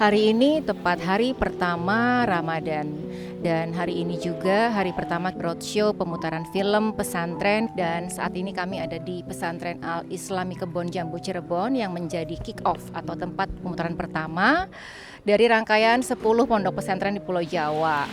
Hari ini tepat hari pertama Ramadan dan hari ini juga hari pertama roadshow pemutaran film pesantren, dan saat ini kami ada di Pesantren Al-Islami Kebon Jambu Cirebon yang menjadi kick off atau tempat pemutaran pertama dari rangkaian 10 pondok pesantren di Pulau Jawa.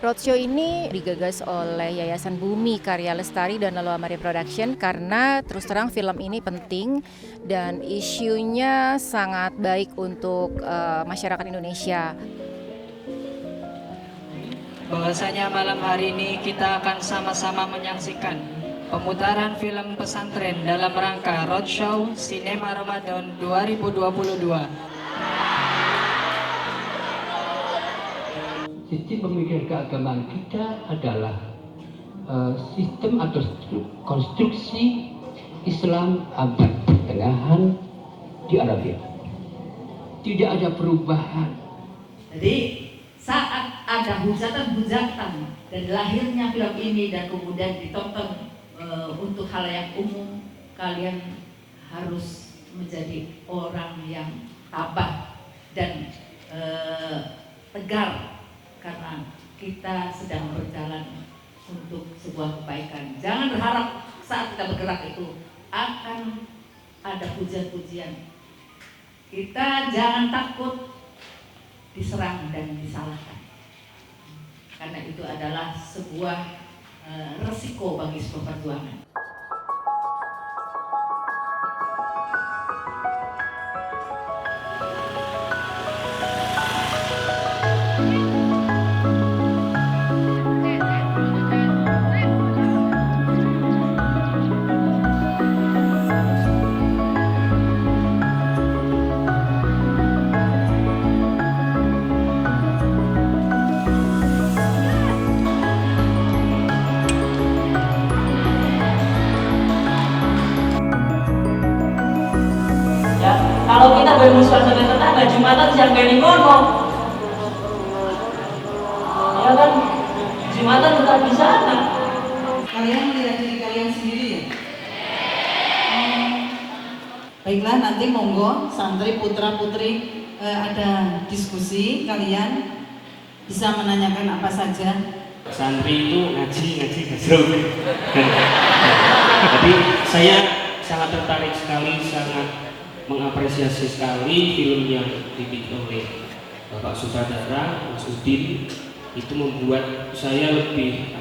Roadshow ini digagas oleh Yayasan Bumi Karya Lestari dan Lalu Amari Production karena terus terang film ini penting dan isunya sangat baik untuk masyarakat Indonesia. Bahwasanya malam hari ini kita akan sama-sama menyaksikan pemutaran film pesantren dalam rangka Roadshow Sinema Ramadan 2022. Sistem pemikiran keagamaan kita adalah sistem atau konstruksi Islam abad pertengahan di Arabia. Tidak ada perubahan. Jadi saat ada hujatan-hujatan dan lahirnya film ini dan kemudian ditonton untuk halayak umum, kalian harus menjadi orang yang tabah dan tegar. Karena kita sedang berjalan untuk sebuah kebaikan. Jangan berharap saat kita bergerak itu akan ada pujian-pujian. Kita jangan takut diserang dan disalahkan. Karena itu adalah sebuah resiko bagi sebuah perjuangan. Kalau kita bermusuhan dengan tetangga, Jumatan jangan gani ngono. Ya kan, Jumatan tetap di sana. Kalian melihat diri kalian sendiri ya? Baiklah, nanti monggo santri putra putri ada diskusi, kalian bisa menanyakan apa saja. Santri itu ngaji gazel. Jadi saya sangat tertarik sekali, sangat mengapresiasi sekali film yang dibikin oleh Bapak Sutradara Mas Udin. Itu membuat saya lebih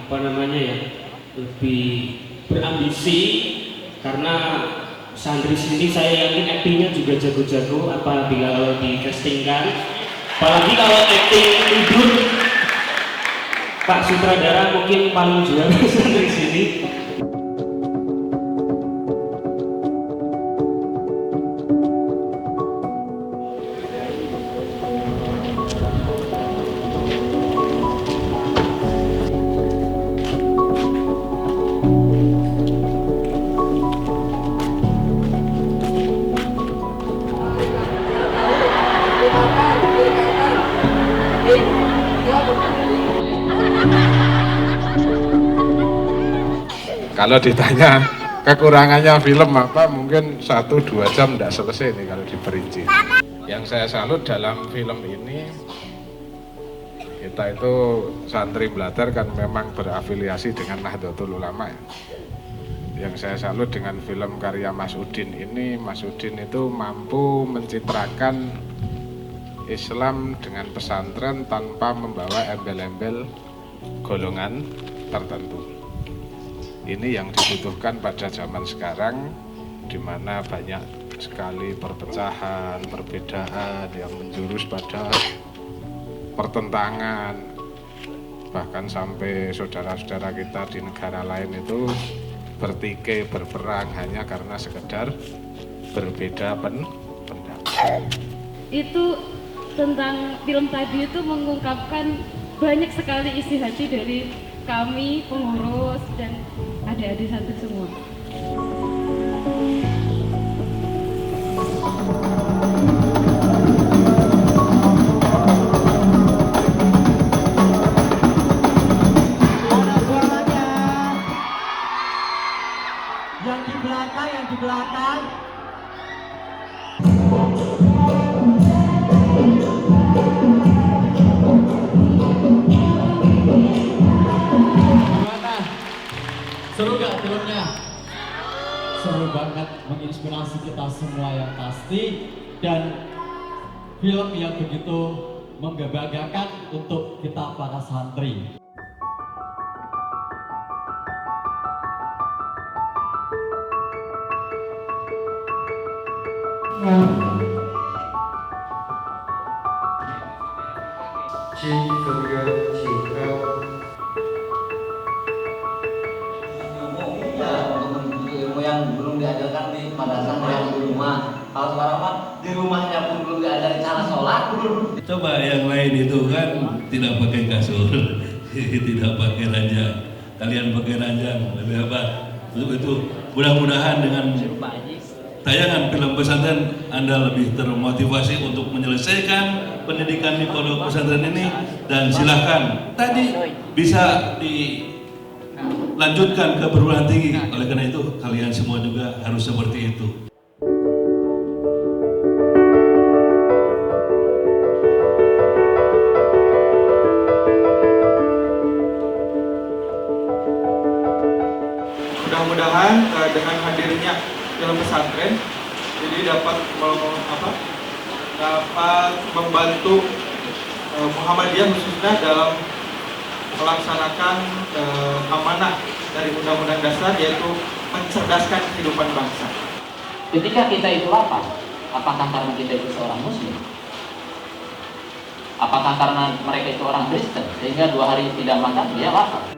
lebih berambisi, karena santri sini saya yakin aktingnya juga jago-jago apabila kalau di castingkan, apalagi kalau akting tidur Pak Sutradara mungkin paling juara santri sini. Kalau ditanya kekurangannya film apa, mungkin 1-2 jam tidak selesai nih kalau diperinci. Yang saya salut dalam film ini, kita itu santri Blatter kan memang berafiliasi dengan Nahdlatul Ulama ya. Yang saya salut dengan film karya Mas Udin ini, Mas Udin itu mampu mencitrakan Islam dengan pesantren tanpa membawa embel-embel golongan tertentu. Ini yang dibutuhkan pada zaman sekarang, di mana banyak sekali perpecahan, perbedaan yang menjurus pada pertentangan. Bahkan sampai saudara-saudara kita di negara lain itu bertikai berperang hanya karena sekedar berbeda pendapat. Itu tentang film tadi itu mengungkapkan banyak sekali isi hati dari kami pengurus dan adik-adik santri semua. seru banget, menginspirasi kita semua yang pasti, dan film yang begitu membanggakan untuk kita para santri. Ilmu yang belum diajarkan di madrasah yang di rumah. Kalau sekarang mah di rumahnya pun belum diajarin cara sholat. Coba yang lain itu kan tidak pakai kasur, tidak pakai ranjang. Kalian pakai ranjang, lebih hebat. Itu mudah-mudahan dengan tayangan film pesantren Anda lebih termotivasi untuk menyelesaikan pendidikan di pondok pesantren ini, dan silahkan tadi bisa dilanjutkan ke perguruan tinggi. Oleh karena itu kalian semua juga harus seperti itu. Mudah-mudahan dengan hadirnya film pesantren, jadi dapat membantu Muhammadiyah khususnya dalam melaksanakan amanah dari Undang-Undang Dasar, yaitu mencerdaskan kehidupan bangsa. Ketika kita itu lapar, apakah karena kita itu seorang Muslim? Apakah karena mereka itu orang Kristen sehingga 2 hari tidak makan dia lapar?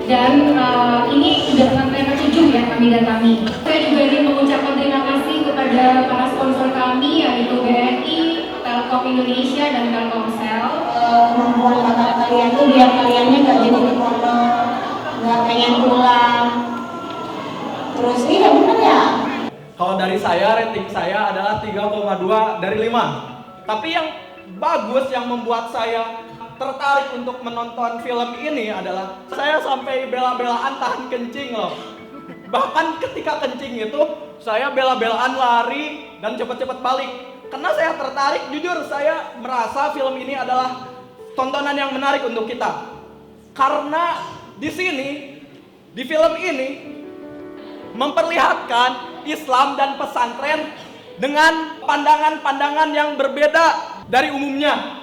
Dan ini sudah pesantren ke-7 ya kami datangi. Saya juga ingin mengucapkan terima kasih kepada para sponsor kami, yaitu BRI, Telkom Indonesia, dan Telkomsel. Membuat kata kalian tuh biar kaliannya nggak jadi di pondok, nggak pengen pulang. Terus iya bener ya? Kalau dari saya, rating saya adalah 3,2 dari 5. Tapi yang bagus, yang membuat saya tertarik untuk menonton film ini adalah saya sampai bela-belaan tahan kencing loh. Bahkan ketika kencing itu saya bela-belaan lari dan cepet-cepet balik. Karena saya tertarik, jujur saya merasa film ini adalah tontonan yang menarik untuk kita. Karena di sini, di film ini memperlihatkan Islam dan pesantren dengan pandangan-pandangan yang berbeda dari umumnya.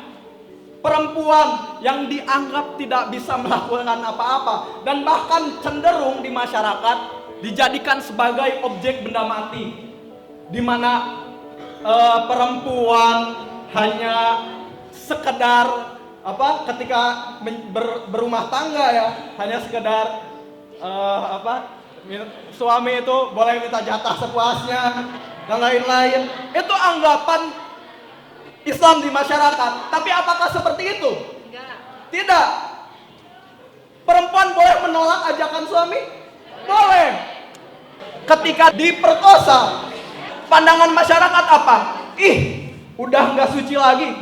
Perempuan yang dianggap tidak bisa melakukan apa-apa dan bahkan cenderung di masyarakat dijadikan sebagai objek benda mati, di mana perempuan hanya sekedar ketika berumah tangga ya, hanya sekedar suami itu boleh minta jatah sepuasnya dan lain-lain. Itu anggapan Islam di masyarakat. Tapi apakah seperti itu? Tidak. Perempuan boleh menolak ajakan suami? Boleh. Ketika diperkosa, pandangan masyarakat apa? Ih, udah nggak suci lagi.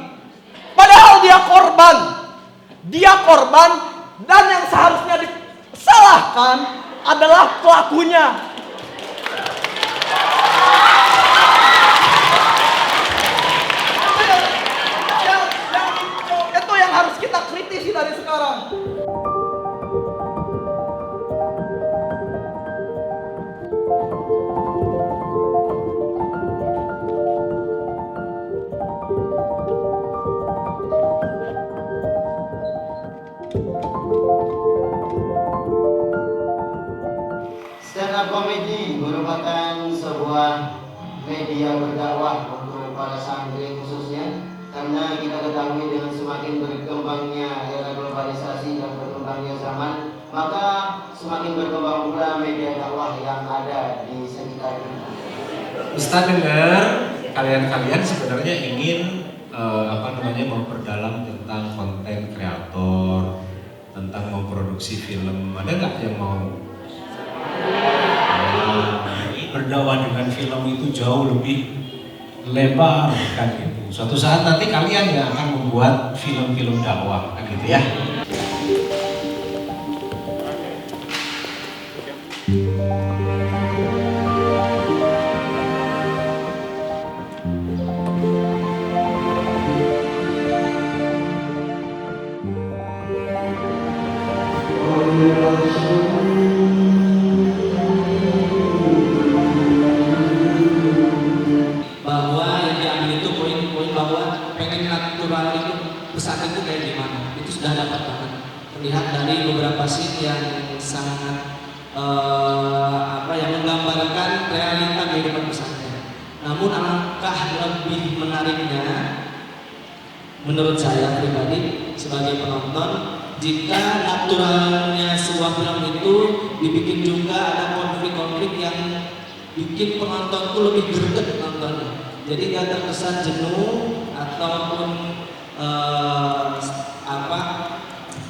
Padahal dia korban. Dia korban, dan yang seharusnya disalahkan adalah pelakunya. Itu yang harus kita kritisi dari sekarang. Stand up comedy merupakan sebuah media berdakwah untuk para santri khususnya, karena kita ketahui dengan semakin berkembangnya era globalisasi dan berkembangnya zaman, maka semakin berkembang pula media dakwah yang ada di sekitar kita. Ustaz dengar kalian sebenarnya ingin memperdalam tentang konten kreator, tentang memproduksi film. Ada nggak yang mau? Ini berdakwah dengan film itu jauh lebih lebar kan gitu. Suatu saat nanti kalian yang akan membuat film-film dakwah kan gitu ya. Bahwa yang diambil itu poin-poin bahwa pengen natural itu pesantren itu kayak gimana, itu sudah dapat banget terlihat dari beberapa scene yang sangat yang menggambarkan realita kehidupan pesantren. Namun alangkah lebih menariknya menurut saya pribadi sebagai penonton, jika naturalnya sebuah film itu dibikin juga ada konflik-konflik yang bikin penonton tuh lebih greget nontonnya. Jadi nggak terkesan jenuh ataupun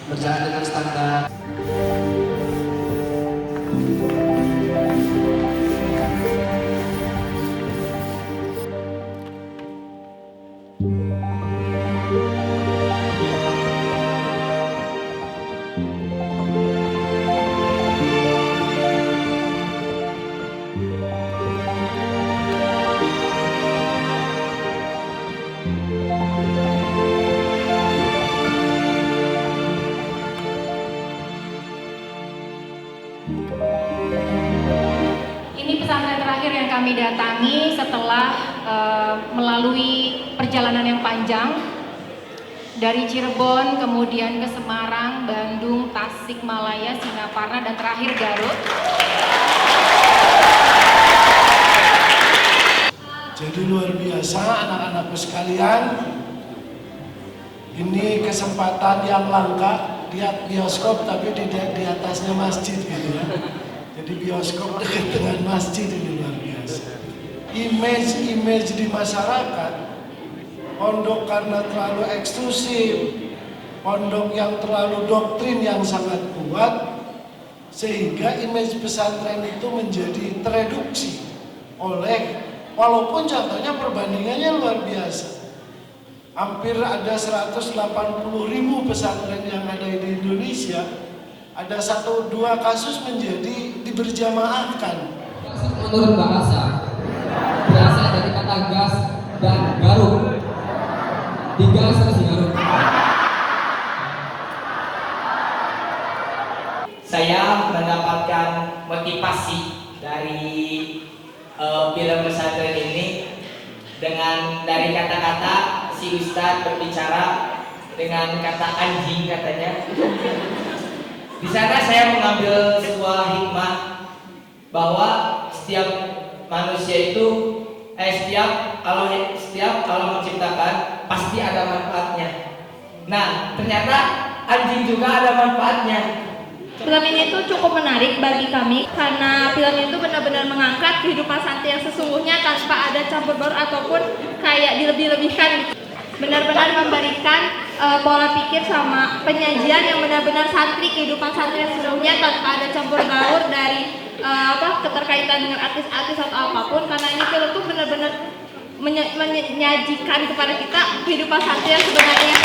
berjalan dengan standar. Ini pesantren terakhir yang kami datangi setelah melalui perjalanan yang panjang dari Cirebon, kemudian ke Semarang, Bandung, Tasikmalaya, Singaparna, dan terakhir Garut. Jadi luar biasa anak-anakku sekalian. Ini kesempatan yang langka, lihat bioskop tapi di atasnya masjid gitu ya. Jadi bioskop dekat dengan masjid, ini luar biasa. Image di masyarakat, pondok karena terlalu eksklusif, pondok yang terlalu doktrin yang sangat kuat, sehingga image pesantren itu menjadi tereduksi oleh, walaupun contohnya perbandingannya luar biasa. Hampir ada 180.000 pesantren yang ada di Indonesia, ada 1-2 kasus menjadi diberjamaahkan. Menurut bahasa, berasal dari kata gas dan garuk. Digas terus digaruk. Saya mendapatkan motivasi dari film pesantren ini dengan dari kata-kata si Ustadz berbicara dengan kata anjing katanya. Di sana saya mengambil sebuah hikmah bahwa setiap manusia itu setiap kalau menciptakan pasti ada manfaatnya. Nah, ternyata anjing juga ada manfaatnya. Film ini tuh cukup menarik bagi kami karena film itu benar-benar mengangkat kehidupan santri yang sesungguhnya tanpa ada campur baur ataupun kayak dilebih-lebihkan. Benar-benar memberikan pola pikir sama penyajian yang benar-benar santri, kehidupan santri yang sesungguhnya tanpa ada campur baur dari keterkaitan dengan artis-artis atau apapun, karena ini film tuh benar-benar menyajikan kepada kita kehidupan santri yang sebenarnya.